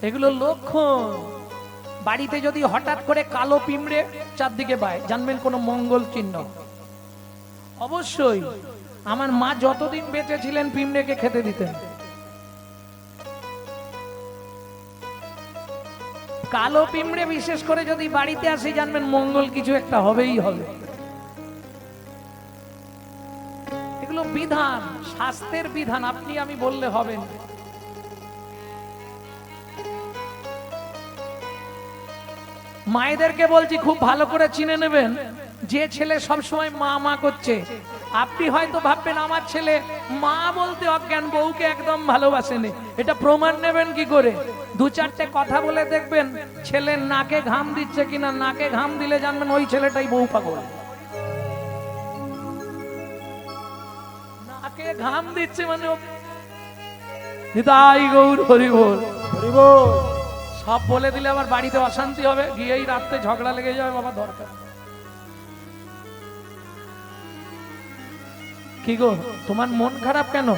এগুলো লক্ষণ। বাড়িতে যদি হঠাৎ করে কালো পিঁমড়ে চারদিকে পায়, জানবেন কোনো মঙ্গল চিহ্ন। অবশ্যই আমার মা যতদিন বেঁচে ছিলেন পিঁমড়েকে খেতে দিতেন। কালো পিঁমড়ে বিশেষ করে যদি বাড়িতে আসে, জানবেন মঙ্গল কিছু একটা হবেই হবে। এগুলো বিধান, স্বাস্থ্যের বিধান, আপনি আমি বললে হবে না। মায়েদেরকে বলছি খুব ভালো করে চিনে নেবেন, যে ছেলে সবসময় মা মা করছে, আপনি হয়তো ভাববেন আমার ছেলে মা বলতে অজ্ঞান, বউকে একদম ভালোবাসেনি। এটা প্রমাণ নেবেন কি করে? দু চারটে কথা বলে দেখবেন ছেলের নাকে ঘাম দিচ্ছে কিনা। নাকে ঘাম দিলে জানবেন ওই ছেলেটাই বউ পাগল। নাকে ঘাম দিচ্ছে মানে নিতাই গৌর হরি বল, হরি বল। সব বলে দিলে আবার বাড়িতে অশান্তি হবে, গিয়েই রাতে ঝগড়া লেগে যাবে। বাবা দরকার কি গো, তোমার মন খারাপ কেন?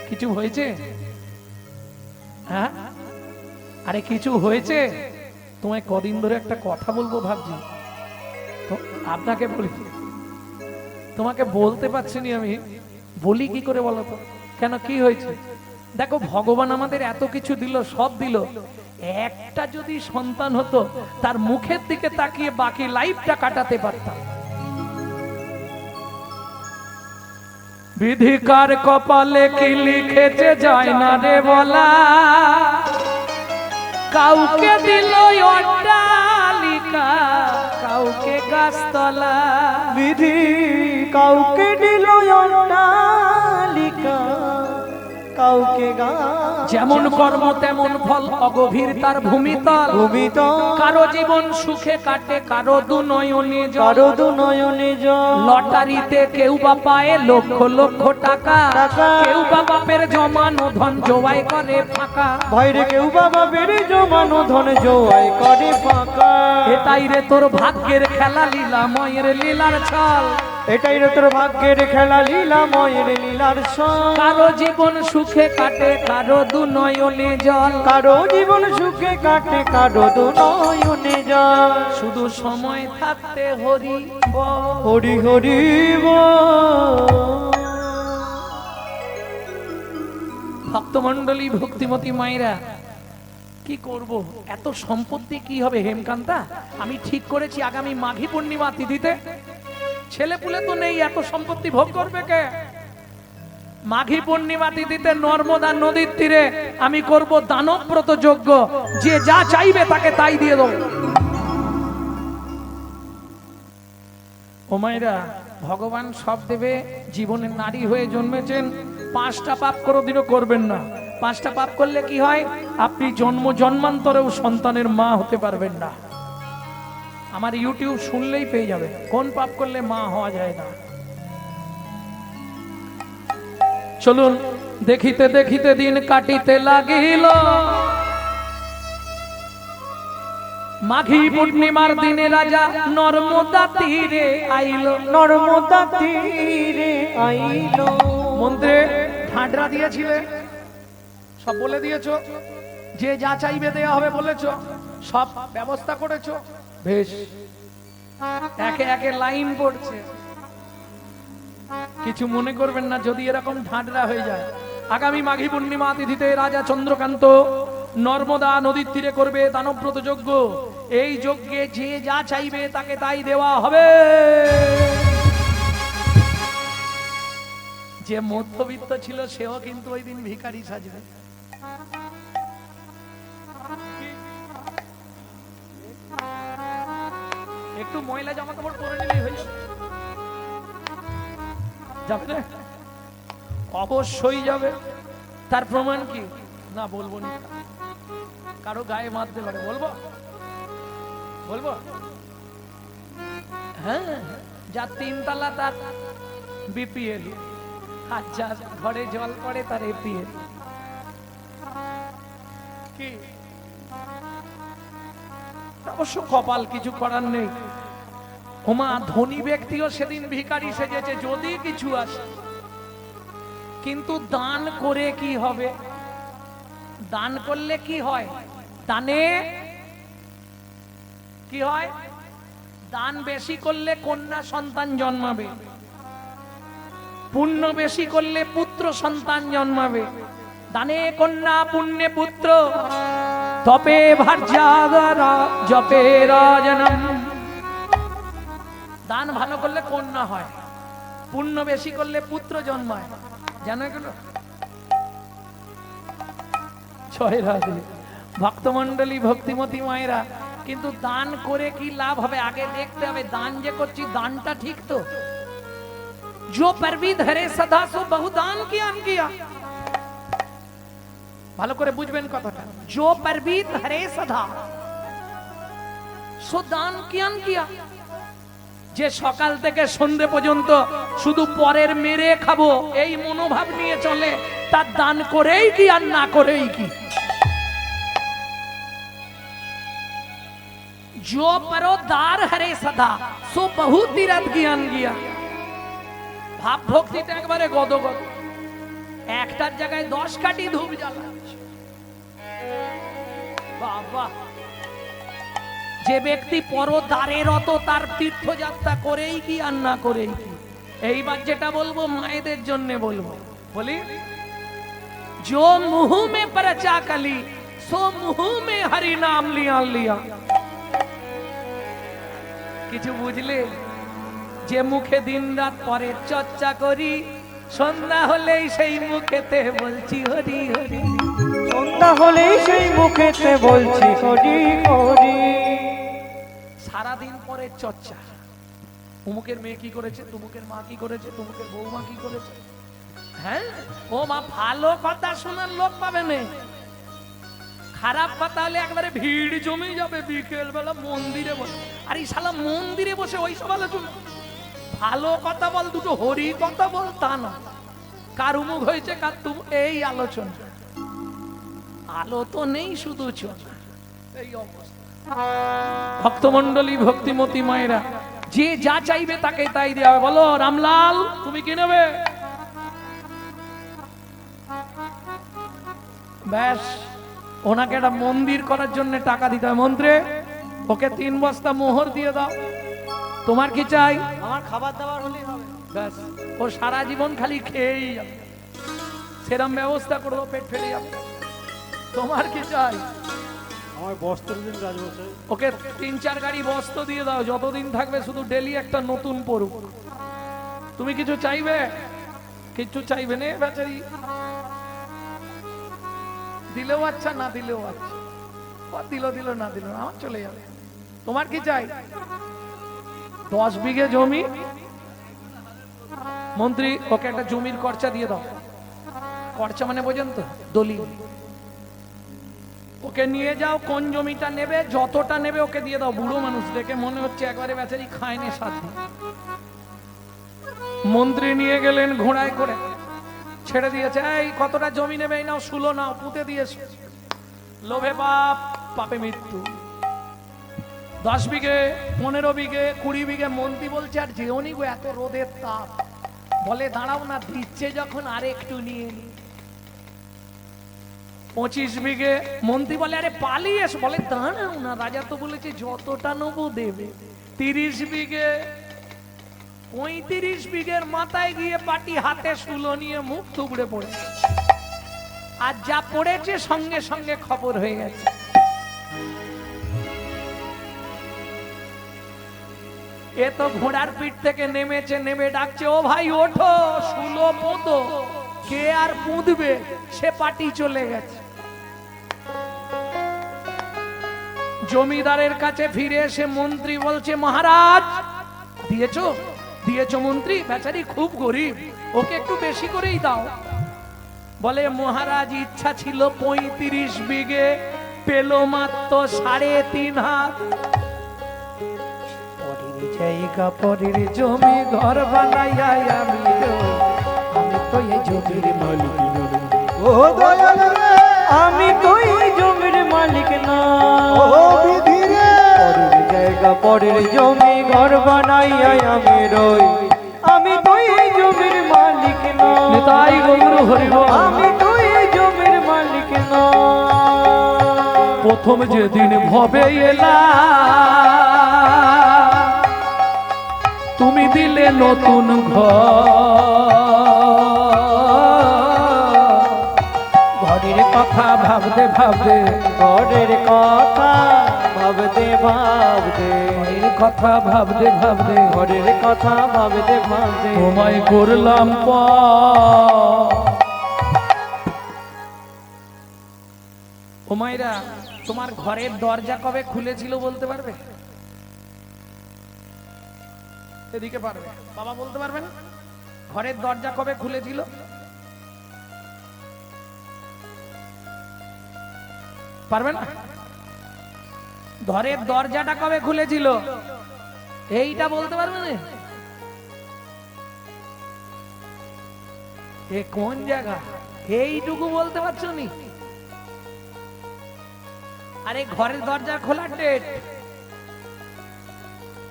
কিছু হয়েছে? হ্যাঁ, আরে কিছু হয়েছে? তোমায় কদিন ধরে একটা কথা বলবো ভাবছি তো, আপনাকে বলি, তোমাকে বলতে পারছি না আমি, বলি কি করে বলো তো? কেন, কি হয়েছে? দেখো, ভগবান আমাদের এত কিছু দিল, সব দিল, একটা যদি সন্তান হতো তার মুখের দিকে তাকিয়ে বাকি লাইফটা কাটাতে পারতাম। বিধিকার কপালে কি লিখেছে যায় না রে বলা, কাউকে দিল অট্টালিকা, কাউকে গাছতলা। বিধি কাউকে দিল অট্টালিকা, কাউকে যেমন কর্ম তেমন ফল, অগভীর তার ভূমিতল। কারো জীবন সুখে কাটে, কারো দুনয়নে জল, কারো দুনয়নে জল। লটারিতে কেউ বা পায় লক্ষ লক্ষ টাকা, কেউ বা বাপের জমানো ধন জোয়াই করে ফাঁকা। ভাইরে কেউ বাবা বেড়ে জমানো ধন জোয়াই করে ফাঁকা। এটাই রে তোর ভাগ্যের খেলা, লীলা ময়ের লীলার ছল। এটাই রে তোর ভাগ্যের খেলা, লীলা ময়ের লীলার ছল। কারো জীবন সুখে কাটে, কারো দুনয়নে জল। কারো জীবন সুখে কাটে, কারো দুনয়নে জল। শুধু সময় থাকতে হরি বল, হরি হরি বল। ভক্তমণ্ডলী, ভক্তিমতী মায়েরা, কি করব? এত সম্পত্তি কি হবে হেমকান্তা? আমি ঠিক করেছি আগামী মাঘী পূর্ণিমা তিথিতে, ছেলে পুলে তো নেই, এত সম্পত্তি ভোগ করবে কে? মাঘী পূর্ণিমা তিথিতে নর্মদা নদীর তীরে আমি করব দানব্রত যজ্ঞ, যে যা চাইবে তাকে তাই দিয়ে দেব। ও মায়েরা, ভগবান সব দেবে। জীবনে নারী হয়ে জন্মেছেন, 5টা পাপ কোনোদিনও করবেন না। 5টা পাপ করলে কি হয়? আপনি জন্ম জন্মান্তরেও সন্তানের মা হতে পারবেন না। আমার ইউটিউব শুনলেই পেয়ে যাবে কোন পাপ করলে মা হওয়া যায় না। চলুন, দেখিতে দেখিতে দিন কাটিতে লাগিল, মাঘী পূর্ণিমার দিনে রাজা নর্মদা তীরে আইল। নর্মদা তীরে আইল। মন্ত্রে ঠাঁডরা দিয়েছিলে, সব বলে দিয়েছো, যে যা চাইবে দেয়া হবে বলেছো, সব ব্যবস্থা করেছো, বেশ। একে একে লাইন পড়ছে, কিছু মনে করবেন না যদি এরকম ঠাঁডরা হয়ে যায়। আগামী মাঘী পূর্ণিমা তিথিতে রাজা চন্দ্রকান্ত নর্মদা নদীর তীরে করবে দানব্রত যজ্ঞ। এই যজ্ঞে যে যা চাইবে তাকে তাই দেওয়া হবে। যে মধ্যবিত্ত ছিল সেও কিন্তু ওই দিন ভিখারি সাজবে। একটু ময়লা জামা কাপড় পরে নিলেই হয়ে যাবে, অবশ্যই যাবে। তার প্রমাণ কি? না বলবো না, কারো গায়ে মারতে পারে, বলবো বলবো হ্যাঁ, যার 3 তলা তার বিপিএল, আর যার ঘরে জল পড়ে তার এপিএল। কি অবশ্য কপাল, কিছু করার নেই। ওমা, ধনী ব্যক্তিও সেদিন ভিখারি সেজেছে যদি কিছু আসে। কিন্তু দান করে কি হবে? দান করলে কি হয়? দানে কি হয়? দান বেশি করলে কন্যা সন্তান জন্মাবে, পুণ্য বেশি করলে পুত্র সন্তান জন্মাবে। দানে কন্যা পুণ্যে পুত্র, তপে ভার্যাদারা জপে রাজনম। দান ভালো করলে কন্যা হয়, পুণ্য বেশি করলে পুত্র জন্মায়। জানো এগুলো? জয় রাধে। ভক্তমন্ডলী, ভক্তিমতী মায়েরা, কিন্তু দান করে কি লাভ হবে আগে দেখতে হবে। দান যে করছি দানটা ঠিক তো? जो परवी धरे सदा सो बहुदान किया। ভালো করে বুঝবেন কথাটা। जो परवी धरे सदा सो दान किया। যে সকাল থেকে সন্ধ্যে পর্যন্ত শুধু পরের মেরে খাবো এই মনোভাব নিয়ে চলে, তার দান করেই কি আর না করেই কি? जो परोदार हरे सदा सो बहु तीरथ ज्ञान किया। ভাব ভক্তিটা একবারে গদগদ, একটার জায়গায় 10 কাঠি ধূপ জ্বালাচ্ছে। বাবা, যে ব্যক্তি পরদারে রত তার তীর্থযাত্রা করেই কি আর না করেই কি? এইবার যেটা বলবো মায়েদের জন্য বলবো, বলি जो मुंह में परचा कली सो मुंह में हरि नाम लिया। কিছু বুঝলে? যে মুখে দিন রাত পরে চর্চা করি, সন্ধ্যা হলেই সেই মুখেতে বলছি হরি হরি। সন্ধ্যা হলেই সেই মুখেতে বলছি হরি হরি। সারাদিন পরে চর্চা, উমুকের মেয়ে কি করেছে, তুমুকের মা কি করেছে, তুমুকের বৌমা কি করেছে। হ্যাঁ, ও মা, ভালো কথা শোনার লোক পাবে না, খারাপ কথা হলে একবারে ভিড় জমে যাবে বিকেল বেলা মন্দিরে বসে। আর এই শালা মন্দিরে বসে ওই সব আলোচনা। ভালো কথা বল, দুটো হরি কথা বল, তা না। কার উমুক হয়েছে, কার তুম, এই আলোচনা। আলো তো নেই, শুধু চোখ। এই অবস্থা। ভক্তমন্ডলী, ভক্তিমতী মায়েরা, যে যা চাইবে তাকে তাই দেওয়া হবে। বলো রামলাল, তুমি কি নেবে? ব্যাস, ওনাকে একটা মন্দির করার জন্য টাকা দিতে হয়। মন্ত্রে ওকে 3 বস্তা মোহর দিয়ে দাও। তোমার কি চাই? আমার খাবার দাবার হলেই হবে। ব্যাস, ও সারা জীবন খালি খেয়েই যাবে, সেরকম ব্যবস্থা করবো, পেট ফেলে যাবে। তোমার কি চাই? আমার বস্ত্র দিন রাজবসাই। ওকে 3-4 গাড়ি বস্ত্র দিয়ে দাও, যতদিন থাকবে শুধু ডেলি একটা নতুন পরুক। তুমি কিছু চাইবে? কিছু চাইবে না বেচারি? দিলেও আচ্ছা, না দিলেও আচ্ছা। দিল না দিল আমার চলে যাবে। তোমার কি চাই? 10 বিঘে জমি। মন্ত্রী, ওকে একটা জমির খরচা দিয়ে দাও। খরচা মানে বোঝেন তো? দলিল। ওকে নিয়ে যাও, কোন জমিটা নেবে, যতটা নেবে ওকে দিয়ে দাও। বুড়ো মানুষ দেখে মনে হচ্ছে একবারে বেচারি খায়নি সাথে। মন্ত্রী নিয়ে গেলেন ঘোড়ায় করে, ছেড়ে দিয়েছে। এই কতটা জমি নেবে? এই নাও, শুলো নাও, পুঁতে দিয়েছে। লোভে পাপ, পাপে মৃত্যু। 10 বিঘে, 15 বিঘে, 20 বিঘে। মন্ত্রী বলছে আর যেওনি গো, এত রোদের তাপ। বলে দাঁড়াও না, দিচ্ছে যখন আর একটু নিয়ে নি। 25 বিঘে। মন্ত্রী বলে আরে পালিয়ে এসো। বলে দাঁড়াও না, রাজা তো বলেছে যতটা নেবো দেবে। 30 বিঘে। 35 বিঘের মাথায় গিয়ে পাটি হাতে শুলো নিয়ে মুখ থুবড়ে পড়ে, আর যা পড়েছে সঙ্গে সঙ্গে খবর হয়ে গেছে। এ তো ঘোড়ার পিঠ থেকে নেমেছে, নেমে ডাকছে ও ভাই ওঠো, শুলো পোঁতো। কে আর পুঁতবে, সে পাটি চলে গেছে। জমিদারের কাছে ফিরে এসে মন্ত্রী বলছে মহারাজ, দিয়েছো? দিয়েছো মন্ত্রী, বেচারি খুব গরিব, ওকে একটু বেশি করেই দাও। বলে মহারাজ ইচ্ছা ছিল 35 বিঘে, পেল মাত্র 3.5 হাত। পরের জায়গা পরের জমি ঘর বানাইয়া আমি তো এই জমির মালিক নই। ও দয়াল রে, আমি তো এই জমির মালিক না। ও বিধি রে, পরের জায়গা পরের জমি ঘর বানাইয়া আমি রই। আমি তো এই জমির মালিক না। নিতাই গৌর হরি বল। আমি তো এই জমির মালিক না। প্রথম যেদিন ভবে এলা তুমি দিলে নতুন ঘরের কথা ভাবতে ভাবতে ঘরের কথা ভাবতে ভাবতে ঘরের কথা ভাবতে ভাবতে ঘরের কথা ভাবতে ভাবতে তোমায় করলাম ও মাইরা তোমার ঘরের দরজা কবে খুলেছিল বলতে পারবে? এদিকে পারবে, বাবা বলতে পারবেন ঘরের দরজা কবে খুলেছিল? পারবে না? ঘরের দরজাটা কবে খুলেছিল এইটা বলতে পারবে না? এ কোন জায়গা এইটুকু বলতে পারছো নি? আরে ঘরের দরজা খোলার ডেট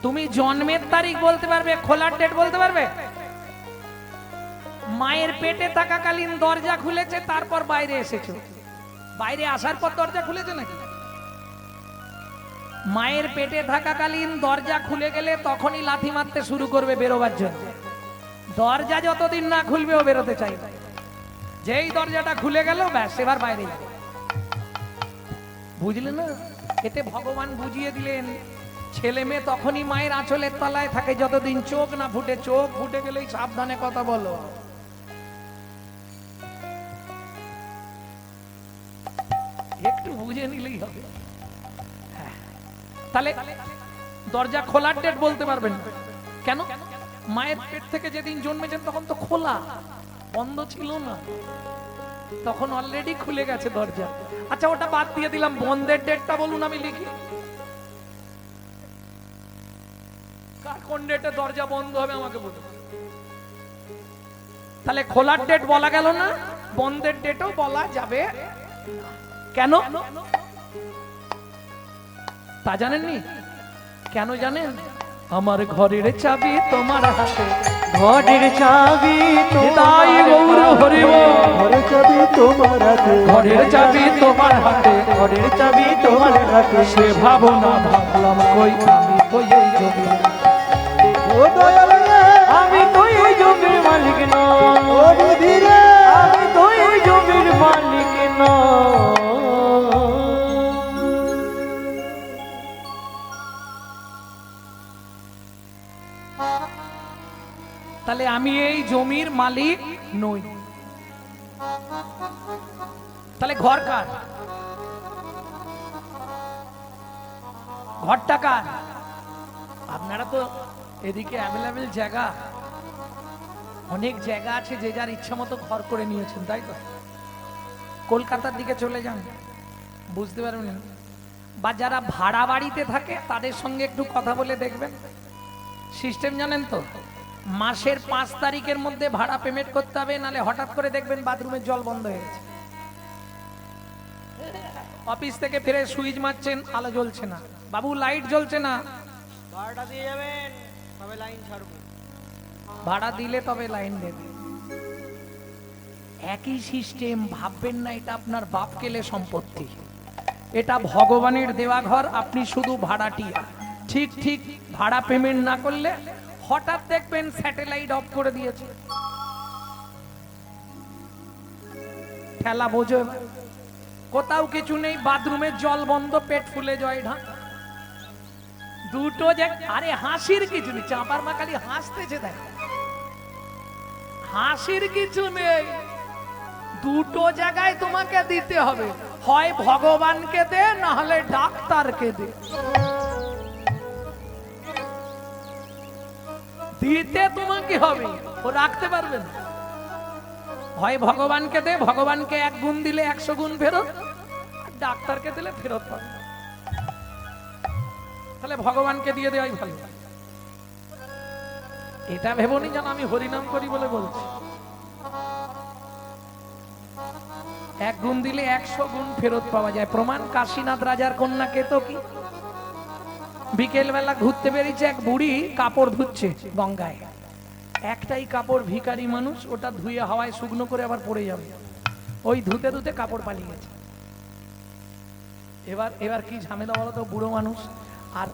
তুমি জন্মের তারিখ বলতে পারবে, খোলার ডেট বলতে পারবে? মায়ের পেটে থাকাকালীন দরজা খুলেছে, তারপর বাইরে এসেছো, বাইরে আসার পর দরজা খুলেছে নাকি? মায়ের পেটে থাকাকালীন দরজা খুলে গেলে তখনই লাথি মারতে শুরু করবে বেরোবার জন্য। দরজা যতদিন না খুলবে ও বেরোতে চাইবে, যেই দরজাটা খুলে গেল ব্যাস এবার বাইরে যাবে। বুঝলে না? এতে ভগবান বুঝিয়ে দিলেন ছেলে মেয়ে তখনই মায়ের আঁচলের তলায় থাকে যতদিন চোখ না ফুটে, চোখ ফুটে গেলেই সাবধানে কথা বলো। একটু বুঝে নিলেই হবে। তাহলে দরজা খোলার ডেট বলতে পারবেন না কেন? মায়ের পেট থেকে যেদিন জন্মেছেন তখন তো খোলা, বন্ধ ছিল না, তখন অলরেডি খুলে গেছে দরজা। আচ্ছা ওটা বাদ দিয়ে দিলাম, বন্ধের ডেটটা বলুন আমি লিখি। কার কোন ডেটে দরজা বন্ধ হবে আমাকে বলুন। তাহলে খোলার ডেট বলা গেল না, বন্ধের ডেটও বলা যাবে কেন? তা জানেননি? কেন জানেন? আমার ঘরের চাবি তোমার হাতে, ঘরের চাবি তাই গৌর হরিব, ঘরের চাবি তোমার হাতে, ঘরের চাবি তোমার হাতে, ঘরের চাবি তোমার হাতে। সে ভাবনা ভাবলাম কই আমি তো এই জমি, ও দয়াল রে, আমি তো এই জমির মালিক নই, ও বুদ্ধি রে, আমি তো এই জমির মালিক নই। তাহলে আমি এই জমির মালিক নই। তাহলে ঘর কার? ঘরটা কার? আপনারা তো এদিকে অ্যাভেলেবেল জায়গা, অনেক জায়গা আছে, যে যার ইচ্ছা মতো ঘর করে নিয়েছেন, তাই তো? কলকাতার দিকে চলে যান, বুঝতে পারবেন। বা যারা ভাড়া বাড়িতে থাকে তাদের সঙ্গে একটু কথা বলে দেখবেন। সিস্টেম জানেন তো? মাসের 5 তারিখের মধ্যে ভাড়া পেমেন্ট করতে হবে, নালে হঠাৎ করে দেখবেন বাথরুমের জল বন্ধ হয়ে গেছে। অফিস থেকে ফিরে সুইচ মারছেন, আলো জ্বলছে না, বাবু লাইট জ্বলছে না, ভাড়াটা দিয়ে যাবেন, তবে লাইন ছাড়বো। ভাড়া দিলে তবে লাইন দেবে। একই সিস্টেম, ভাববেন না এটা আপনার বাপ কেলে সম্পত্তি, এটা ভগবানের দেওয়া ঘর, আপনি শুধু ভাড়াটিয়া। ঠিক ঠিক ভাড়া পেমেন্ট না করলে হঠাৎ দেখবেন স্যাটেলাইট অফ করে দিয়েছে। ঠেলা বোঝো, কোথাও কিছু নেই, বাথরুমের জল বন্ধ, পেট ফুলে জয় ঢাক, দুটো যে। আরে হাসির কিছু নেই, চাপার মা খালি হাসতেছে, দেখ হাসির কিছু নেই। দুটো জায়গায় তোমাকে দিতে হবে, হয় ভগবানকে দে, না হলে ডাক্তারকে দে। দিতে তোমাকে হবে, ও রাখতে পারবে না। হয় ভগবানকে দে, ভগবানকে 1 গুণ দিলে 100 গুণ ফেরত, ডাক্তারকে দিলে ফেরত পাবে। তাহলে ভগবানকে দিয়ে দেওয়াই ভালো। এটা ভেবনি যেন আমি হরিনাম করি বলে বলছি। 1 গুণ দিলে 100 গুণ ফেরত পাওয়া যায়। প্রমাণ কাশীনাথ রাজার কন্যা কেতকী বিকেল বেলা ঘুরতে বেরিয়েছে, এক বুড়ি কাপড় ধুচ্ছে গঙ্গায়। একটাই কাপড়, ভিখারি মানুষ, ওটা ধুয়ে হাওয়ায় শুকনো করে আবার পড়ে যাবে। ওই ধুতে ধুতে কাপড় পালিয়ে গেছে। এবার এবার কি ঝামেলা বলো তো, বুড়ো মানুষ আর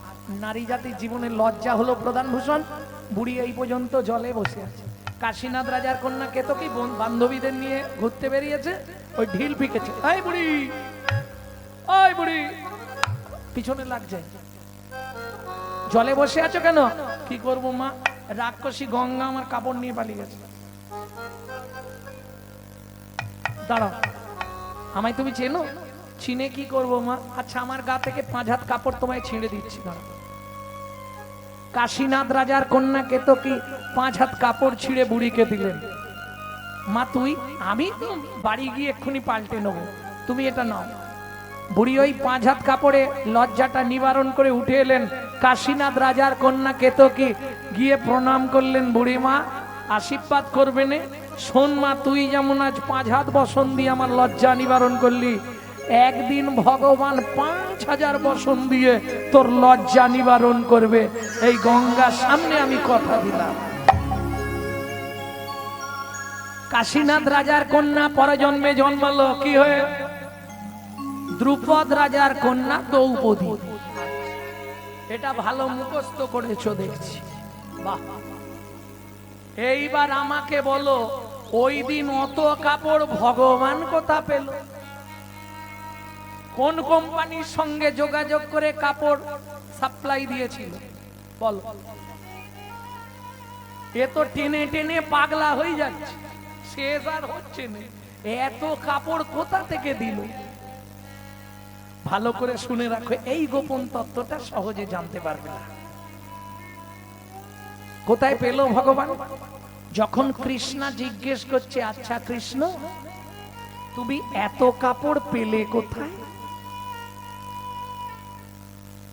নারী জাতির জীবনে লজ্জা হলো প্রধান ভূষণ। বুড়ি এই পর্যন্ত জলে বসে আছে। কাশীনাথ রাজার কন্যা কেতকী বান্ধবীদের নিয়ে ঘুরতে বেরিয়েছে, ওই ঢিল ফিকেছে, এই বুড়ি, ওই বুড়ি, পিছনে লাগছে। জলে বসে আছো কেন? কি করবো মা, রাক্ষসী গঙ্গা আমার কাপড় নিয়ে পালিয়ে গেছে। দাঁড়াও, আমায় তুমি চেনো? চিনে কি করবো মা? আচ্ছা, আমার গা থেকে 5 হাত কাপড় তোমায় ছিঁড়ে দিচ্ছি। দাঁড়াও। কাশীনাথ রাজার কন্যা কেতকী 5 হাত কাপড় ছিঁড়ে বুড়িকে দিলেন। মা তুই, আমি বাড়ি গিয়ে এক্ষুনি পাল্টে নেবো, তুমি এটা নাও। বুড়ি ওই 5 হাত কাপড়ে লজ্জাটা নিবারণ করে উঠে এলেন। কাশীনাথ রাজার কন্যা কেতকী গিয়ে প্রণাম করলেন, বুড়ি মা আশীর্বাদ করবে নে। শোন মা, তুই যেমন আজ 5 হাত বসন দিয়ে আমার লজ্জা নিবারণ করলি, একদিন ভগবান 5000 বসন দিয়ে তোর লজ্জা নিবারণ করবে। এই গঙ্গার সামনে আমি কথা দিলাম। কাশীনাথ রাজার কন্যা পরজন্মে জন্মালো কি হয়ে? দ্রুপদ রাজার কন্যা দ্রৌপদী। এটা ভালো মুখস্থ করেছো দেখছি, বাহ। এইবার আমাকে বলো, ওই দিন অত কাপড় ভগবান কোথা পেল? কোন কোম্পানির সঙ্গে যোগাযোগ করে কাপড় সাপ্লাই দিয়েছিল বলো? এ তো টেনে টেনে পাগলা হয়ে যাচ্ছে, শেষ আর হচ্ছে না। এত কাপড় কোথা থেকে দিল? ভালো করে শুনে রাখো, এই গোপন তত্ত্বটা সহজে জানতে পারবে না। কোথায় পেল ভগবান? যখন কৃষ্ণা জিজ্ঞেস করছে, আচ্ছা কৃষ্ণ, তুমি এত কাপড় পেলে কোথায়?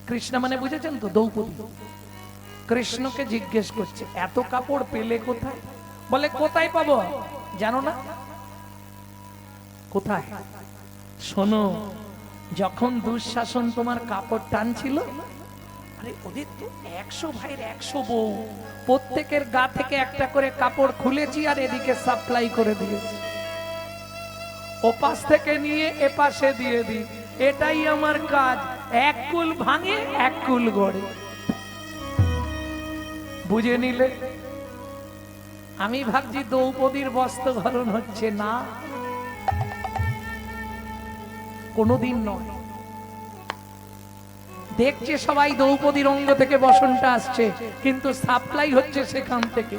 কৃষ্ণ মানে বুঝেছেন তো, দ্রৌপদী। কৃষ্ণকে জিজ্ঞেস করছে, এত কাপড় পেলে কোথায়? বলে কোথায় পাবো জানো না? কোথায়? শোনো, যখন দুঃশাসন তোমার কাপড় টানছিল, আরে ওদের তো 100 ভাইয়ের 100 বউ, প্রত্যেকের গা থেকে একটা করে কাপড় খুলেছি আর এদিকে সাপ্লাই করে দিয়েছি। ওপাশ থেকে নিয়ে এপাশে দিয়ে দিই, এটাই আমার কাজ। এক কুল ভাঙে এক কুল গড়ে। বুঝে নিলে? আমি ভাবছি দ্রৌপদীর বস্ত্রহরণ হচ্ছে না, কোনোদিন নয়। দেখছে সবাই দ্রৌপদীর অঙ্গ থেকে বসনটা আসছে, কিন্তু সাপ্লাই হচ্ছে সেখান থেকে।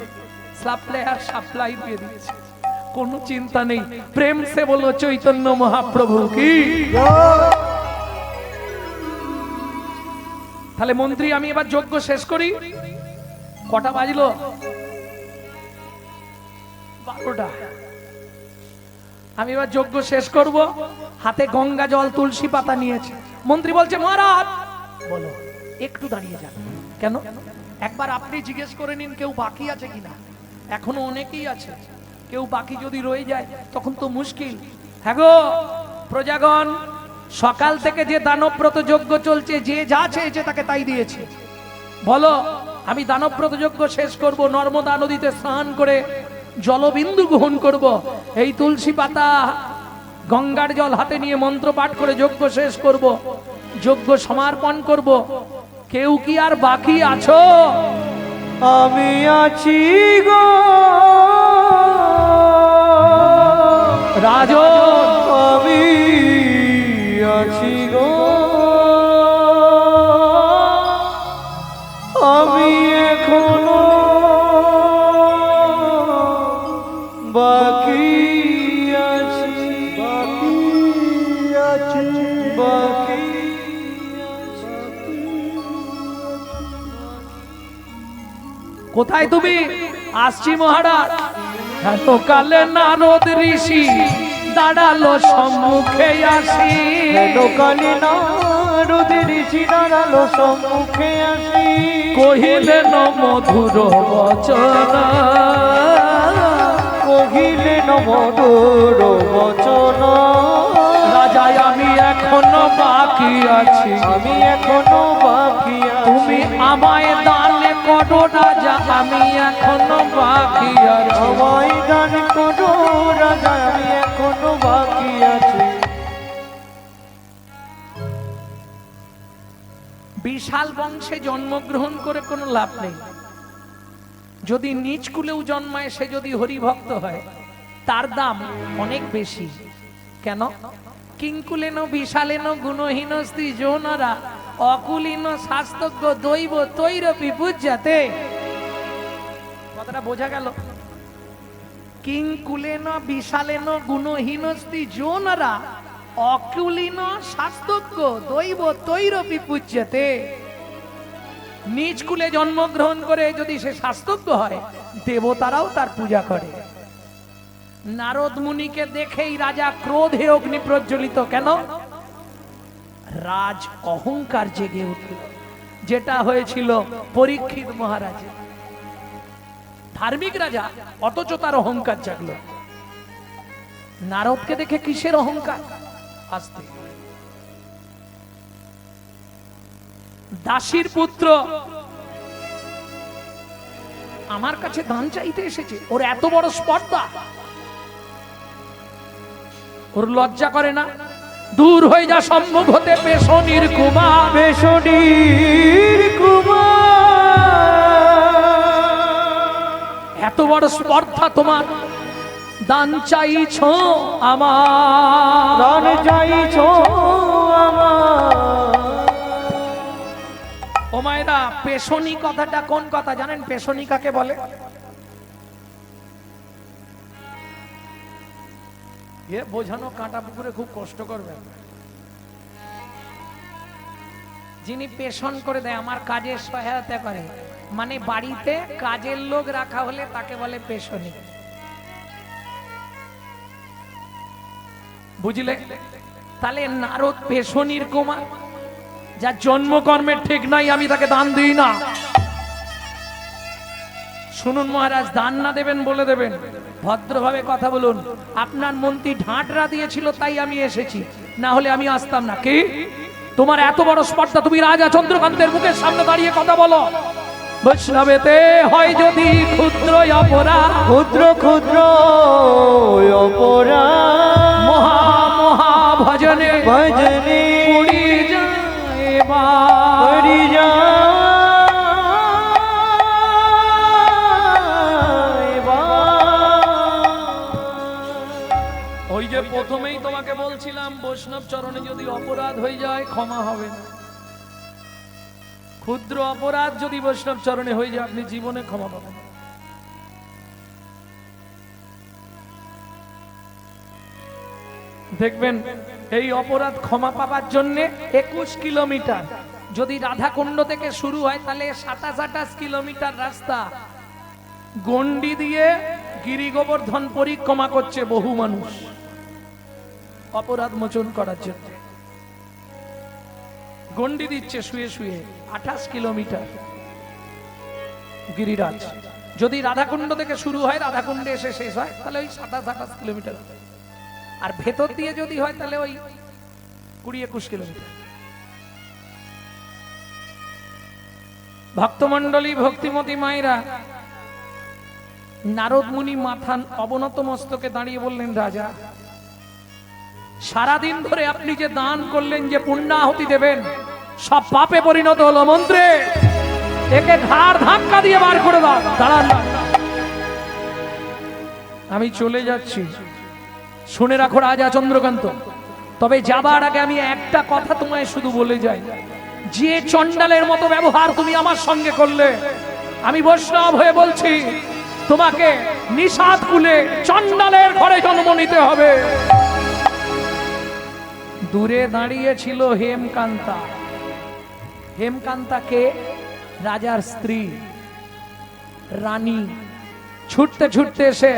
সাপ্লাই আর সাপ্লাই দিয়ে দিচ্ছে, কোনো চিন্তা নেই। প্রেম সে বলো চৈতন্য মহাপ্রভু কি। তাহলে মন্ত্রী, আমি এবার যজ্ঞ শেষ করি। কটা বাজলো? 12টা। আমি এবার যজ্ঞ শেষ করব। হাতে গঙ্গা জল, তুলসী পাতা নিয়েছে। মন্ত্রী বলছে, মহারাজ বলো, একটু দাঁড়িয়ে যান। কেন? একবার আপনি জিজ্ঞেস করে নিন কেউ বাকি আছে কিনা। এখনো অনেকেই আছে, কেউ বাকি যদি রয়ে যায় তখন তো মুশকিল। হ্যাঁ গো প্রজাগণ, সকাল থেকে যে দানব্রত যজ্ঞ চলছে, যে যা চেয়েছে তাকে তাই দিয়েছে। বলো, আমি দানব্রত যজ্ঞ শেষ করব, নর্মদা নদীতে স্নান করে জলবিন্দু গ্রহণ করব। এই তুলসী পাতা, গঙ্গার জল হাতে নিয়ে মন্ত্র পাঠ করে যজ্ঞ শেষ করব, যজ্ঞ সমাপন করব। কেউ কি আর বাকি আছো? আমি আছি গো রাজন, আমি আছি গো, আমি এখনো বাকি আছি, বাকি আছি, বাকি কোথায় তুমি? আসছি মহারাজ। এত কালে নারদ ঋষি দাঁড়ালো সম্মুখে আসি, কালে নারদ ঋষি দাঁড়ালো সম্মুখে আসি, কহিলেন মধুর বচন, কহিলেন মধুর বচন। রাজা আমি এখনো বাকি আছি, আমি এখনো বাকি আছি, তুমি আমায় দান করো রাজা, আমি এখনো বাকি আছি। আমায় দান করো রাজা, আমি এখনো বাকি আছি। বিশাল বংশে জন্মগ্রহণ করে কোনো লাভ নেই। যদি নিজ কুলেও জন্মায়, সে যদি হরিভক্ত হয়, তার দাম অনেক বেশি। কেন? কিঙ্কুলেন বিশালেন গুণহীন স্ত্রী যৌনরা অকুলীন শাস্তজ্ঞ দৈব তৈরপি পূজ্যাতে। কথাটা বোঝা গেল? কিঙ্কুলেন বিশালেন গুণহীন স্ত্রী যৌনরা অকুলীন শাস্তজ্ঞ দৈব তৈরপি পূজ্যাতে। নিজ কুলে জন্মগ্রহণ করে যদি সে শাস্তজ্ঞ হয়, দেবতারাও তার পূজা করে। নারদ মুনিকে দেখেই রাজা ক্রোধে অগ্নি প্রজ্বলিত। কেন? রাজ অহংকার জেগে উঠল, যেটা হয়েছিল পরীক্ষিত মহারাজ। ধার্মিক রাজা, অথচ তার অহংকার জাগলো। নারদকে দেখে কিসের অহংকার? আস্তে। দাসীর পুত্র আমার কাছে দান চাইতে এসেছে, ওর এত বড় স্পর্ধা, ওর লজ্জা করে না? দূর হয়ে যা সম্মুখ হতে পেশনির কুমার, পেশনির কুমার। এত বড় স্পর্ধা তোমার, দান চাইছ আমার, দান চাইছ আমার। ও মায়েরা, পেশনি কথাটা কোন কথা জানেন? পেশনি কাকে বলে? বোঝানো কাঁটা পুকুরে খুব কষ্ট করবে। যিনি পেশন করে দেয়, আমার কাজের সহায়তা করে, মানে বাড়িতে কাজের লোক রাখা হলে তাকে বলে পেশনি। বুঝলে? তাহলে নারদ পেশনির কুমার, যার জন্মকর্মের ঠিক নাই, আমি তাকে দান দিই না। শুনুন মহারাজ, দান না দেবেন বলে দেবেন, ভদ্রভাবে কথা বলুন। আপনার মন্ত্রী ঢাঁটরা দিয়েছিল তাই আমি এসেছি, না হলে আমি আসতাম না। কি তোমার এত বড় স্পর্ধা? তুমি রাজা চন্দ্রকান্তের মুখের সামনে দাঁড়িয়ে কথা বলো? বৈষ্ণবেতে হয় যদি ক্ষুদ্র অপরাধ, ক্ষুদ্র ক্ষুদ্র অপরাধ, মহা মহা ভজনে ভজনে পুরি যায় বা। পরি যায় বা। ওই যে প্রথমেই তোমাকে বলছিলাম, বৈষ্ণব চরণে যদি অপরাধ হয়ে যায় ক্ষমা হবে না। ক্ষুদ্র অপরাধ যদি বৈষ্ণব চরণে হয়ে যায়, আপনি জীবনে ক্ষমা পাবেন। দেখবেন এই অপরাধ ক্ষমা পাবার জন্য 21 কিলোমিটার যদি রাধাকুণ্ড থেকে শুরু হয়, তাহলে 27-28 কিলোমিটার রাস্তা গন্ডি দিয়ে গিরি গোবর্ধন পরিক্রমা করছে বহু মানুষ অপরাধ মোচন করার জন্য। গন্ডি দিচ্ছে শুয়ে শুয়ে 28 কিলোমিটার গিরিরাজ। যদি রাধাকুণ্ড থেকে শুরু হয়, রাধাকুণ্ডে এসে শেষ হয়, তাহলে ওই 27-28 কিলোমিটার। আর ভেতর দিয়ে যদি হয়, তাহলে ওই 20-21 কিলোমিটার। ভক্তমন্ডলী, ভক্তিমতী মায়েরা, নারদ মুনি মাথা অবনত মস্তকে দাঁড়িয়ে বললেন, রাজা, সারাদিন ধরে আপনি যে দান করলেন, যে পুণ্যাহুতি দেবেন, সব পাপে পরিণত হলো। মন্ত্রে একে ঘাড় ধাক্কা দিয়ে বার করে দাও। দাঁড়ান, আমি চলে যাচ্ছি, শুনে রাখো রাজা চন্দ্রকান্ত। তবে যাবার আগে আমি একটা কথা তোমায় শুধু বলে যাই, যে চণ্ডালের মতো ব্যবহার তুমি আমার সঙ্গে করলে, আমি বৈষ্ণব হয়ে বলছি, তোমাকে নিষাদ কুলে চণ্ডালের ঘরে জন্ম নিতে হবে। দূরে দাঁড়িয়ে ছিল হেমকান্তা। হেমকান্তা কে? রাজার স্ত্রী, রানী। ছুটতে ছুটতে এসে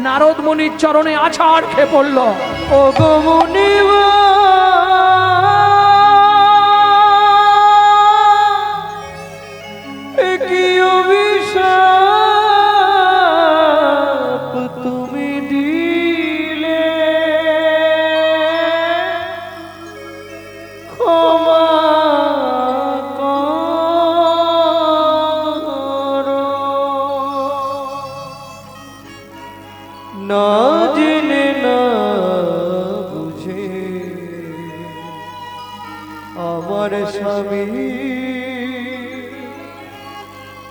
নারদ মুনির চরণে আছাড় খেয়ে পড়ল। ও গো মুনিবা, কি অভিশাপ তুমি দিলে, ক্ষমা করো। না জেনে না বুঝে আমার স্বামী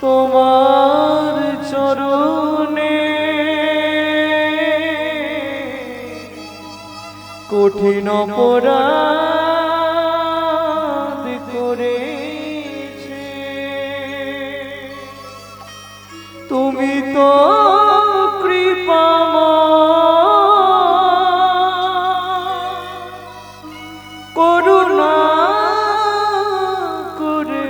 তোমার চরণে কঠিন অপরাধ করেছে, তুমি তো কৃপাময়, করুণা করে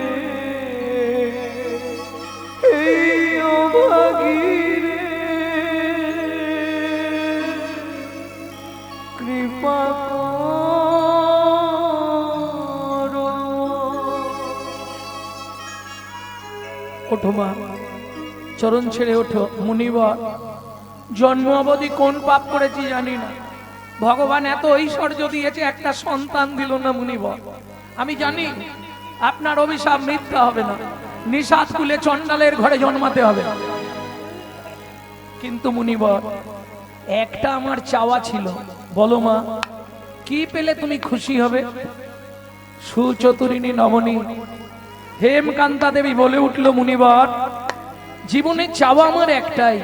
এই অভাগীরে কৃপা করো। ওঠো মা, চরণ ছেড়ে ওঠো। মুনিবর, জন্ম অবধি কোন পাপ করেছি জানি না, ভগবান এত ঐশ্বর্য দিয়েছে, একটা সন্তান দিল না মুনিবর। আমি জানি আপনার অভিশাপ মিথ্যা হবে না, নিষাদ কুলে চণ্ডালের ঘরে জন্মাতে হবে। কিন্তু মুনিবর, একটা আমার চাওয়া ছিল, বলো মা কি পেলে তুমি খুশি হবে? সুচতুরিণী নবনী হেমকান্তা দেবী বলে উঠল, মুনিবর জীবনে চাওয়া আমার একটাই।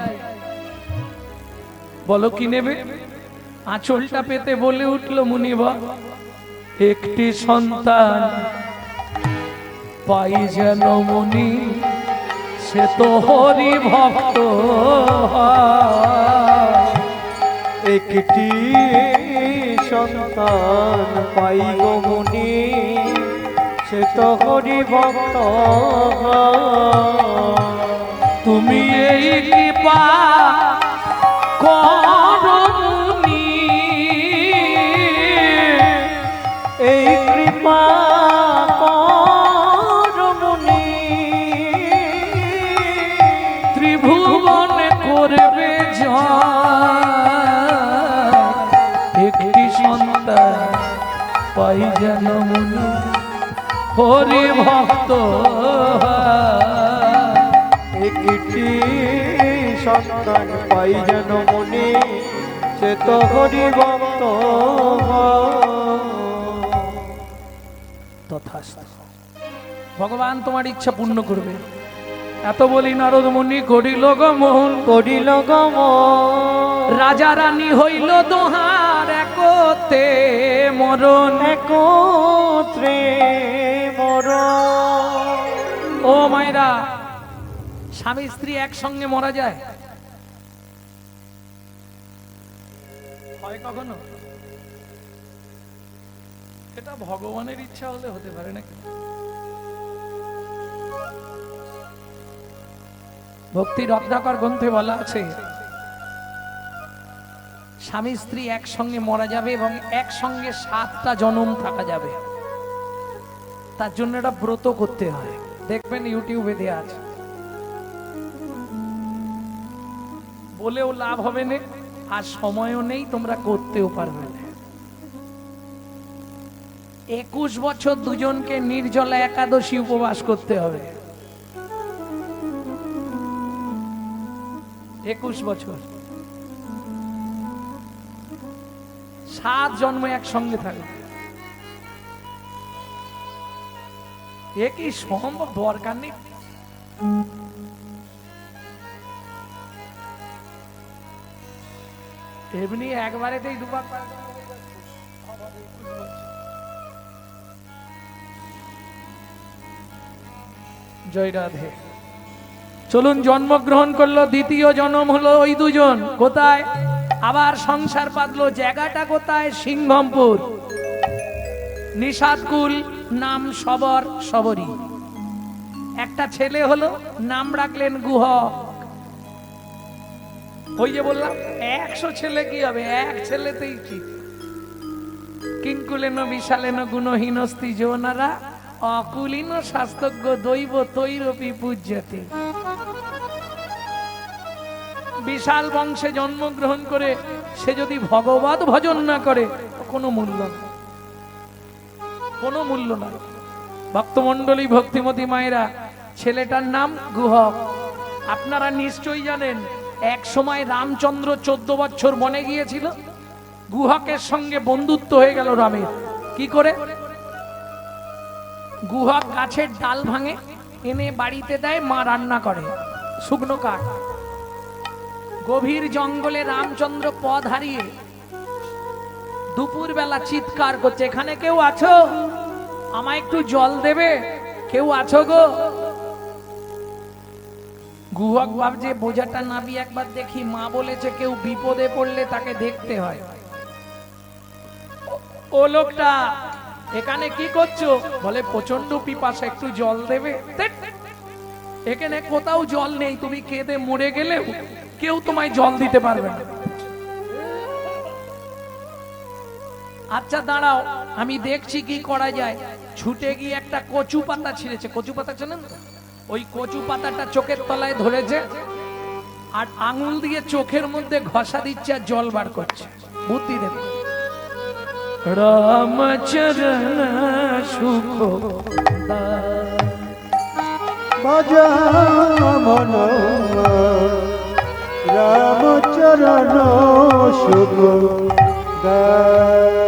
বলো কি নেবে? আঁচলটা পেতে বলে উঠল মুনিবর, একটি সন্তান পাই যেন মুনি, সে তো হরি ভক্ত হয়। একটি সন্তান পাই গো মুনি, সে তো হরি ভক্ত হয়। তুমি এই কৃপা করো মুনি, এই কৃপা করো মুনি, ত্রিভুবন করবে জয়। একটি সন্তান পাই যেন মুনি, হরি ভক্ত হয়। একটি সন্তান পাই যেন মুনি, সে তো হরি ভক্ত তথাস্তু। ভগবান তোমার ইচ্ছা পূর্ণ করবে। এত বলি নারদ মুনি করিল গমন, করিল গমন। রাজা রানী হইল দোহার, একতে মরণ। একত্রে মরণ। ও মায়েরা, স্বামী স্ত্রী একসঙ্গে মারা যায়? হয় কখনো? এটা ভগবানের ইচ্ছা হলে হতে পারে নাকি? ভক্তি রত্নাকর গ্রন্থে বলা আছে, স্বামী স্ত্রী একসঙ্গে মারা যাবে এবং একসঙ্গে 7টা জন্ম থাকা যাবে। তার জন্য একটা ব্রত করতে হয়, দেখবেন ইউটিউবে দেয়া আছে। বলেও লাভ হবে না, আর সময়ও নেই, তোমরা করতেও পারবে না। 21 বছর দুজনকে নির্জলা একাদশী উপবাস করতে হবে। 21 বছর, 7 জন্ম একসঙ্গে থাকবে। এ কি সম্ভব? দরকার নেই। এমনি একবারেতেই দুবার জয় রাধে। চলুন, জন্মগ্রহণ করলো, দ্বিতীয় জন্ম হলো ওই দুজন। কোথায়? আবার সংসার পাতলো। জায়গাটা কোথায়? সিংহমপুর। নিষাদকুল, নাম সবর, সবরী। একটা ছেলে হলো, নাম রাখলেন গুহক। ওই যে বললাম 100 ছেলে কি হবে, এক ছেলেতেই ঠিক। কিঙ্কুলেন বিশালেন গুণহীনস্তি যৌনারা, অকুলীন শাস্তজ্ঞ দৈব তৈরপি পূজ্যতে। বিশাল বংশে জন্মগ্রহণ করে সে যদি ভগবত ভজন না করে, কোনো মূল্য না, কোনো মূল্য নাই। ভক্তমণ্ডলী, ভক্তিমতী মায়েরা, ছেলেটার নাম গুহক। আপনারা নিশ্চয়ই জানেন, এক সময় রামচন্দ্র 14 বছর বনে গিয়েছিল। গুহকের সঙ্গে বন্ধুত্ব হয়ে গেল রামের। কি করে? গুহক গাছের ডাল ভাঙে, এনে বাড়িতে দেয়, মা রান্না করে শুকনো কাঠ। গভীর জঙ্গলে রামচন্দ্র পথ হারিয়ে দুপুর বেলা চিৎকার করছে, এখানে কেউ আছো? আমায় একটু জল দেবে? কেউ আছো গো? গুহক ভাবছে বোঝাটা নাবি একবার দেখি, মা বলেছে কেউ বিপদে পড়লে তাকে দেখতে হয়। ও লোকটা এখানে কি করছো? বলে প্রচন্ড পিপাসা, একটু জল দেবে? ধ্যাৎ, এখানে কোথাও জল নেই, তুমি কেঁদে মরে গেলে কেউ তোমায় জল দিতে পারবে না। আচ্ছা দাঁড়াও, আমি দেখছি কি করা যায়। ছুটে গিয়ে একটা কচু পাতা ছিঁড়েছে, কচু পাতা চেনেন তো? ওই কচু পাতাটা চোখের তলায় ধরেছে, আর আঙুল দিয়ে চোখের মধ্যে ঘষা দিচ্ছে, আর জল বার করছে। বুদ্ধি দেবে। রামচরণ সুখ ভজা মন রামচরণ শুভ রামচরণ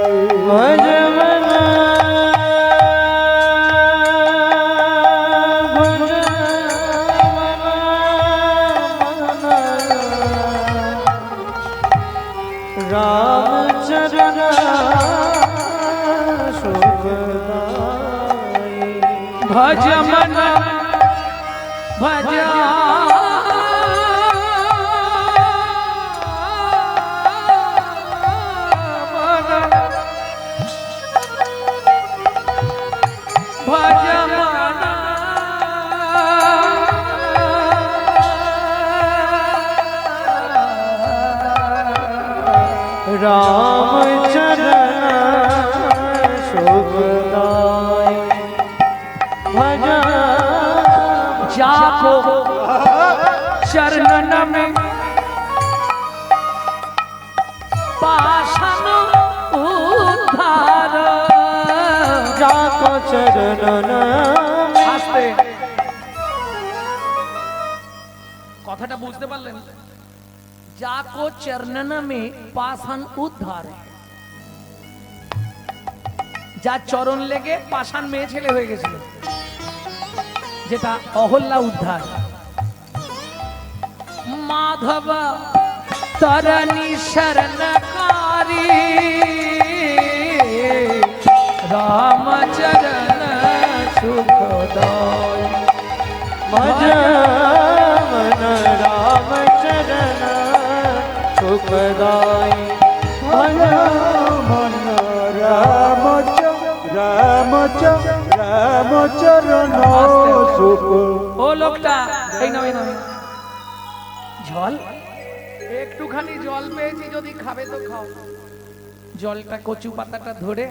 ভজ মন ভজ ভজ মন রামচরণ শুভদায় ভজ जाको चरणन में पाषाण उद्धार जाको चरणन आस्ते কথাটা বুঝতে পারলেন? जाको चरणन में पाषाण उद्धार, যা চরণ লেগে পাষাণ মেয়ে ছেলে হয়ে গেছিল, যেটা অহল্যা উদ্ধার। মাধব তরণী শরণকারী রামচরণ সুখদায় ভজ মন রামচরণ সুখদায় ভজ মন রামচরণ শুভ। ও লোকটা, এই নাও, এই নাও জল, একটুখানি জল পেয়েছি, যদি খাবে তো খাও। জলটা কচু পাতাটা ধরে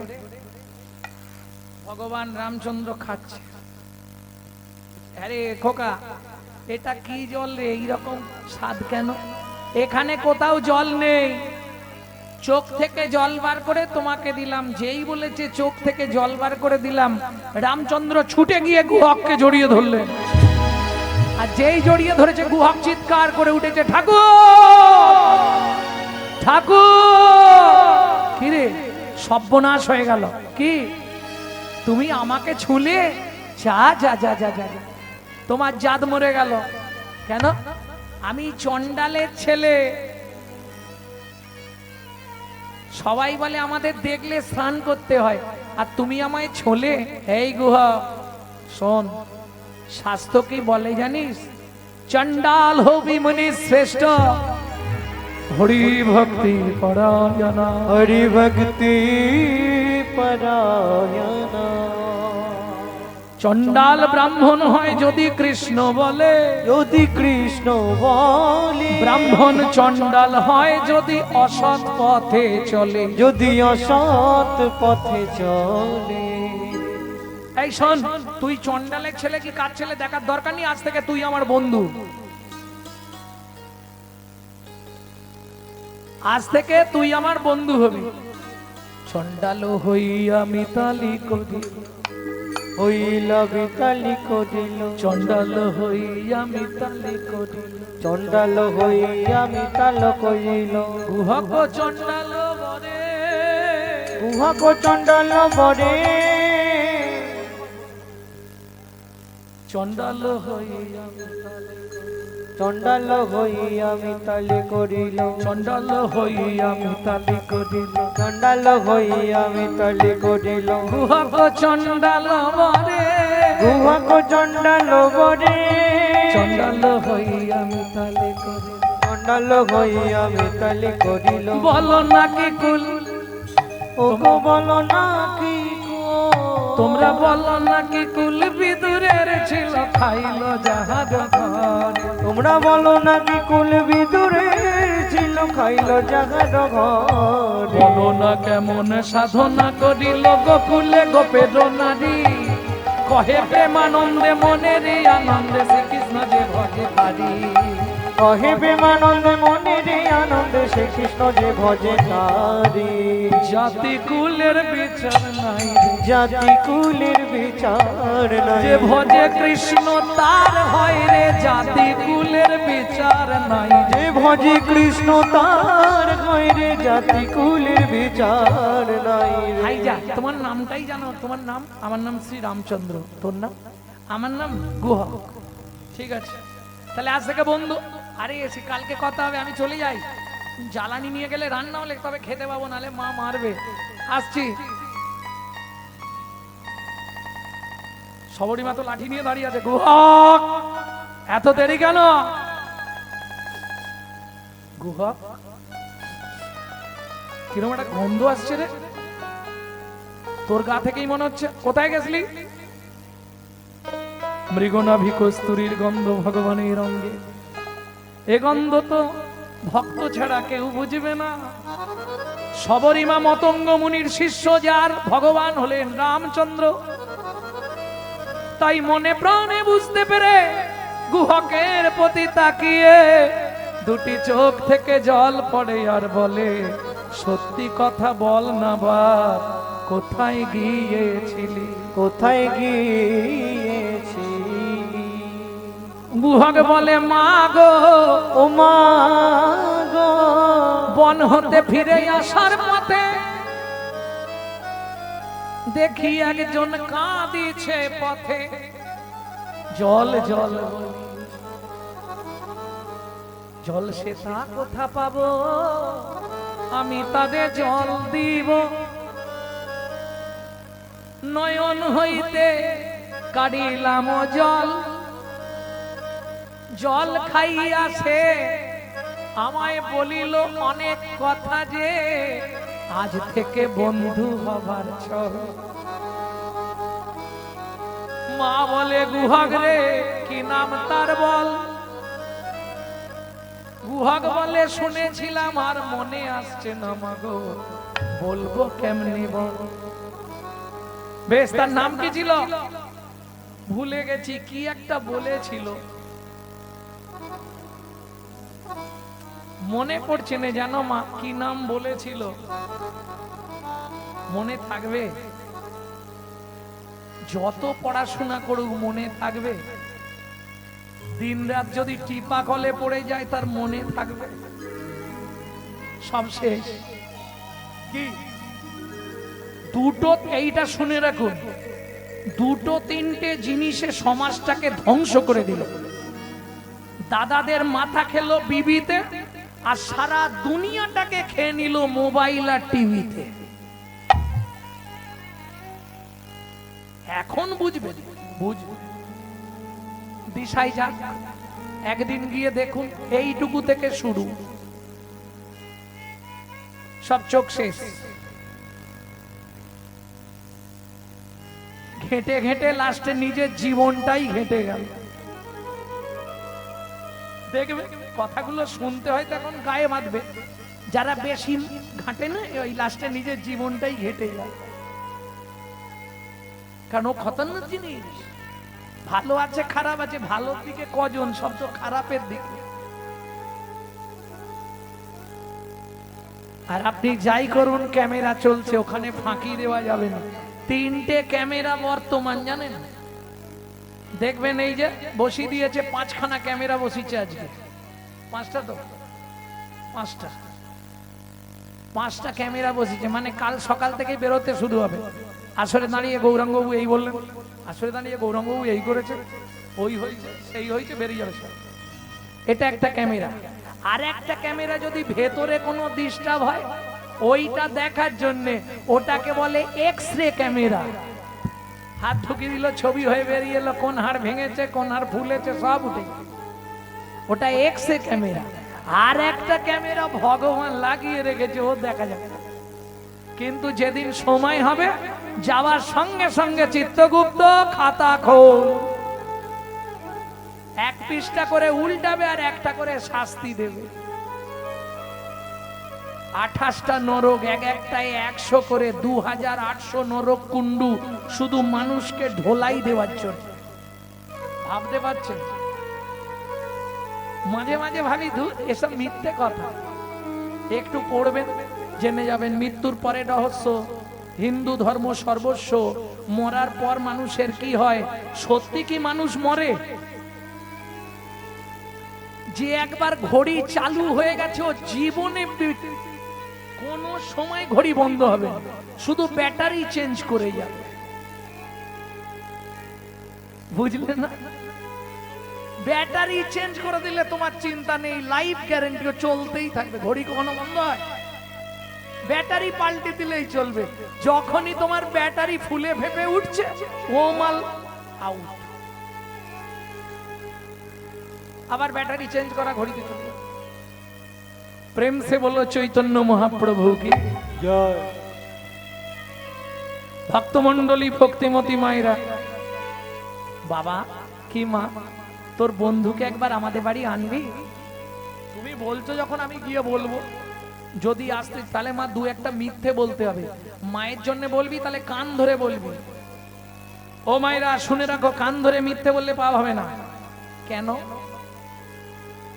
ভগবান রামচন্দ্র খাচ্ছে। আরে খোকা, এটা কি জল রে, এইরকম স্বাদ কেন? এখানে কোথাও জল নেই, চোখ থেকে জল বার করে তোমাকে দিলাম। যেই বলেছে চোখ থেকে জল বার করে দিলাম, রামচন্দ্র ছুটে গিয়ে গুহককে জড়িয়ে ধরলেন। আর যেই জড়িয়ে ধরেছে, গুহক চিৎকার করে উঠেছে, ঠাকুর ঠাকুর! কিরে, সর্বনাশ হয়ে গেল। কি তুমি আমাকে ছুলে? যা যা যা যা যা, তোমার জাত মরে গেল। কেন? আমি চন্ডালের ছেলে। সবাই বলে আমাদের দেখলে স্নান করতে হয়, আর তুমি আমায় ছোলে? এই গুহক শোন, শাস্ত্র কি বলে জানিস? চন্ডাল হবি মুনি শ্রেষ্ঠ, হরি ভক্তি পরায়ণ। হরি ভক্তি পরায়ণ। চন্ডাল ব্রাহ্মণ হয় যদি কৃষ্ণ বলে, যদি কৃষ্ণ বলে। ব্রাহ্মণ চন্ডাল হয় যদি অসৎ পথে চলে, যদি অসৎ পথে চলে। এই শোন, তুই চন্ডালের ছেলে কি কার ছেলে দেখার দরকার নেই। আজ থেকে তুই আমার বন্ধু। আজ থেকে তুই আমার বন্ধু হবি। চন্ডাল হইয়া মিতালি করি, হইল বিতালি করিল। চন্ডাল হইয়া মিতালি করি, চন্ডাল হইয়া মিতাল করিল। গুহক চন্ডাল বরে, গুহক চন্ডাল বরে। চণ্ডাল হইয়া চণ্ডাল হইয়া মিতালি করিল চণ্ডাল হইয়া মিতালি করিল চণ্ডাল হইয়া মিতালি করিল গুহক চণ্ডাল বরে গুহক চণ্ডাল বরে চণ্ডাল হইয়া মিতালি করিল চণ্ডাল হইয়া মিতালি করিল বলো নাকি কুল ও গো বলো না কি তোমরা বলো নাকি কুল বিদুরের ছিল খাইল যাহার ঘরে তোমরা বলো নাকি কুল বিদুরে ছিল খাইল জাগার ঘরে বলো না কেমন সাধনা করিল গোকুলে গোপের নারী কহে প্রেমানন্দে মনের আনন্দে শ্রীকৃষ্ণ যে ভজে পারি কহে প্রেমানন্দে মনের আনন্দে শ্রী কৃষ্ণ যে ভজে তারি জাতি কুলের বিচার নাই রে। জাতি কুলের বিচার নাই যে ভজে কৃষ্ণ তার হয় রে জাতি কুলের বিচার নাই রে। যে ভজে কৃষ্ণ তার হয় রে জাতি কুলের বিচার নাই রে। হাই যা তোমার নামটাই জানো তোমার নাম আমার নাম শ্রী রামচন্দ্র তোর নাম আমার নাম গুহা ঠিক আছে তাহলে আজ থেকে বন্ধু আরে এসে কালকে কথা হবে আমি চলে যাই জ্বালানি নিয়ে গেলে রান্না হলে তবে খেতে পাবো নালে মা মারবে আসছি সবরী মা তো লাঠি নিয়ে দাঁড়িয়ে আছে গুহা এত দেরি কেন গুহা কিরকম একটা গন্ধ আসছে রে তোর গা থেকেই মনে হচ্ছে কোথায় গেছলি মৃগনাভি কস্তুরীর গন্ধ ভগবানের অঙ্গে এ গন্ধ তো ভক্ত ছাড়া কেউ বুঝবে না সবরীমা মতঙ্গ মুনির শিষ্য যার ভগবান হলেন রামচন্দ্র তাই মনে প্রাণে বুঝতে পেরে গুহকের প্রতি তাকিয়ে দুটি চোখ থেকে জল পড়ে আর বলে সত্যি কথা বল না বাপ কোথায় গিয়েছিলি কোথায় গিয়েছি গুহক বলে মা গো ও মা গো বন হতে ফিরে আসার পথে দেখি একজন কাঁদিছে পথে জল জল বলি। জল সে তা কোথা পাবো আমি তাদের জল দিব নয়ন হইতে কাড়িলাম জল জল খাইয়া সে আমায় বলিল অনেক কথা যে আজ থেকে বন্ধু হবার চল মা বলে গুহক রে কি নাম তার বল গুহক বলে শুনেছিলাম আর মনে আসছে না মাগো বলবো কেমনি বল বেশ তার নাম কি ছিল ভুলে গেছি কি একটা বলেছিল মনে পড়ছে না জানো মা কি নাম বলেছিল মনে থাকবে যত পড়াশোনা করুক মনে থাকবে দিনরাত যদি টিপা কলে পড়ে যায় তার মনে থাকবে সব শেষ কি দুটো এইটা শুনে রাখুন দুটো তিনটে জিনিসে সমাজটাকে ধ্বংস করে দিল দাদাদের মাথা খেলো বিবিতে আর সারা দুনিয়াটাকে খেয়ে নিল মোবাইল আর টিভিতে এখন বুঝবে বুঝবে দিশাই যাক একদিন গিয়ে দেখুন এইটুকু থেকে শুরু সব চোখ শেষ ঘেঁটে ঘেঁটে লাস্টে নিজের জীবনটাই ঘেঁটে গেল দেখবে কথাগুলো শুনতে হয় তখন গায়ে বাঁধবে যারা বেশি ঘাটে না ওই লাস্টে নিজের জীবনটাই ঘেঁটে যায় কারণ ও খতরনাক জিনিস ভালো আছে খারাপ আছে ভালোর দিকে কজন সব তো খারাপের দিকে আর আপনি যাই করুন ক্যামেরা চলছে ওখানে ফাঁকি দেওয়া যাবে না তিনটে ক্যামেরা বর্তমান জানেন দেখবেন এই যে বসিয়ে দিয়েছে 5খানা ক্যামেরা বসিয়েছে আজকে 5টা তো 5টা ক্যামেরা বসিয়েছে মানে কাল সকাল থেকে বেরোতে শুরু হবে আসরে দাঁড়িয়ে গৌরাঙ্গবাবু এই বললেন আসরে দাঁড়িয়ে গৌরাঙ্গবাবু এই করেছে ওই হয়েছে সেই হয়েছে বেরিয়ে যাবে সব। এটা একটা ক্যামেরা। আর একটা ক্যামেরা যদি ভেতরে কোনো ডিস্টার্ব হয় ওইটা দেখার জন্য ওটাকে বলে এক্স রে ক্যামেরা। হাত ঢুকিয়ে দিল, ছবি হয়ে বেরিয়ে এলো, কোন হাড় ভেঙেছে কোন হাড় ফুলেছে সব উঠে, ওটা এক্স রে ক্যামেরা। আর একটা ক্যামেরা ভগবান লাগিয়ে রেখেছে, ও দেখা যাবে না। কিন্তু যেদিন সময় হবে যাওয়ার সঙ্গে সঙ্গে চিত্রগুপ্ত খাতা খোল, এক পৃষ্ঠা করে উল্টাবে আর একটা করে শাস্তি দেবে। 28টা নরক, এক একটায় 100 করে, 2800 নরক কুণ্ডু শুধু মানুষকে ঢোলাই দেওয়ার জন্য। ভাবতে পারছেন? মাঝে মাঝে ভাবি এসব মিথ্যে কথা। একটু পড়বেন, জেনে যাবেন মৃত্যুর পরে রহস্য, হিন্দু ধর্ম সর্বস্ব, মরার পর মানুষের কি হয়। সত্যি কি মানুষ মরে? যে একবার ঘড়ি চালু হয়ে গেছে ও জীবনে কোন সময় ঘড়ি বন্ধ হবে, শুধু ব্যাটারি চেঞ্জ করে যাবে। বুঝলে না? ব্যাটারি চেঞ্জ করে দিলে তোমার চিন্তা নেই, লাইফ গ্যারান্টি, চলতেই থাকবে। ঘড়ি কখনো বন্ধ হয়? ব্যাটারি পাল্টে দিলেই চলবে। যখনই তোমার ব্যাটারি ফুলে ফেপে উঠছে ও মাল আউট, আবার ব্যাটারি চেঞ্জ করা ঘড়িতে চলবে। প্রেম সে বলো চৈতন্য মহাপ্রভু কি জয়। ভক্তমন্ডলী, ভক্তিমতী মায়েরা, বাবা কি মা, তোর বন্ধুকে একবার আমাদের বাড়ি আনবি? তুমি বলছো যখন আমি গিয়ে বলবো। যদি আসতে তাহলে মা দু একটা মিথ্যে বলতে হবে। মায়ের জন্য বলবি তাহলে কান ধরে বলবি। ও মায়েরা শুনে রাখো, কান ধরে মিথ্যে বললে পাপ হবে না। কেন?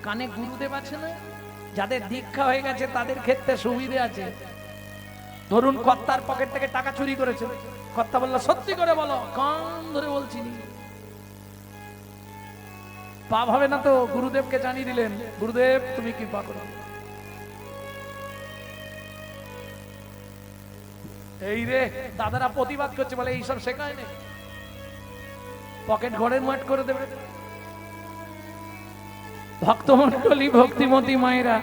কানে গুরুদেব আছে না, যাদের দীক্ষা হয়ে গেছে তাদের ক্ষেত্রে সুবিধে আছে। ধরুন কর্তার পকেট থেকে টাকা চুরি করেছে, কর্তা বললো সত্যি করে বলো, কান ধরে বলছি নি, পাপ হবে না তো? গুরুদেবকে জানিয়ে দিলেন, গুরুদেব তুমি কৃপা করো। এই রে দাদারা প্রতিবাদ করছে, বলে এইসব শেখায় নেই, পকেট ঘরের মাঠ করে দেবে। ভক্তমন্ডলী, ভক্তিমতী মায়েরা,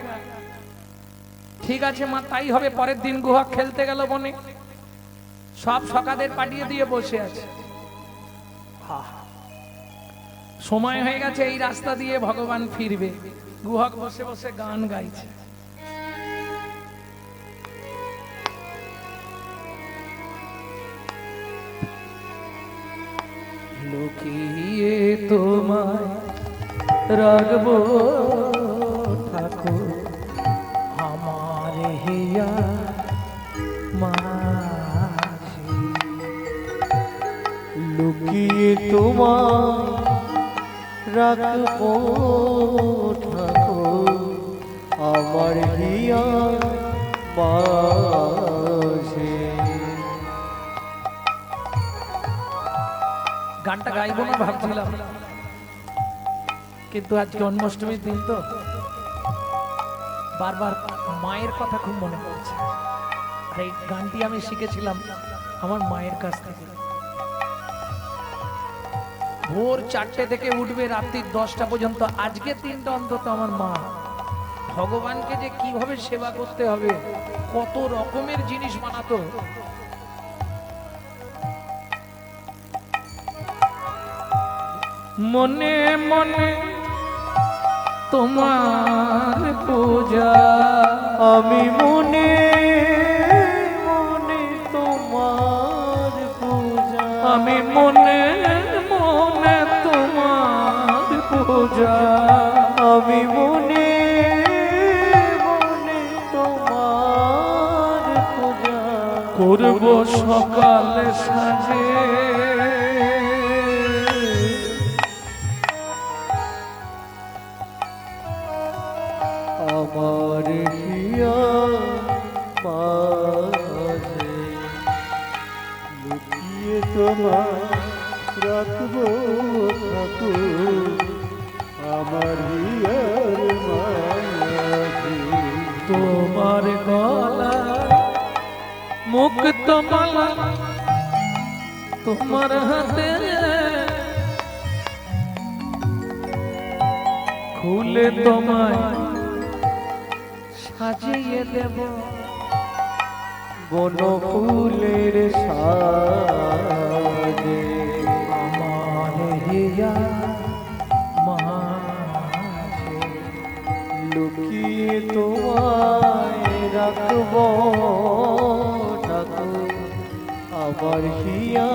ঠিক আছে মা তাই হবে। পরের দিন গুহা খেলতে গেল বনে, সব সকাদের পাঠিয়ে দিয়ে বসে আছে। সময় হয়ে গেছে, এই রাস্তা দিয়ে ভগবান ফিরবে। গুহক বসে বসে গান গাইছে। লুকিয়ে তোমায় রাখবো ঠাকুর আমার হিয়া মাঝে, লুকিয়ে তোমার রাখবো ঠাকুর আমার হিয়া মাঝে। গানটা গাইবো না ভাবছিলাম, কিন্তু আজ জন্মাষ্টমীর দিন তো বারবার মায়ের কথা খুব মনে পড়ছে। আর এই গানটি আমি শিখেছিলাম আমার মায়ের কাছ থেকে। ভোর 4টে থেকে উঠবে রাত্রি 10টা পর্যন্ত, আজকের দিনটা অন্তত আমার মা ভগবানকে যে কিভাবে সেবা করতে হবে, কত রকমের জিনিস বানাতো। মনে মনে তোমার পূজা, আমি মনে মনে তোমার পূজা, আমি মনে মনে তোমার পূজা, আমি মনে মনে তোমার পূজা করব সকালে সাজে। আমার হিয়া মাঝে লুকিয়ে তোমার রাখবো ঠাকুর আমার হিয়ার মাঝে। তোমার গলা মুক্ত মালা, তোমার হাতে ফুলে তোমায় সাজিয়ে দেব বন ফুলের সাজে আমার হিয়া মাঝে লুকিয়ে তোমায় রাখবো ঠাকুর আমার হিয়া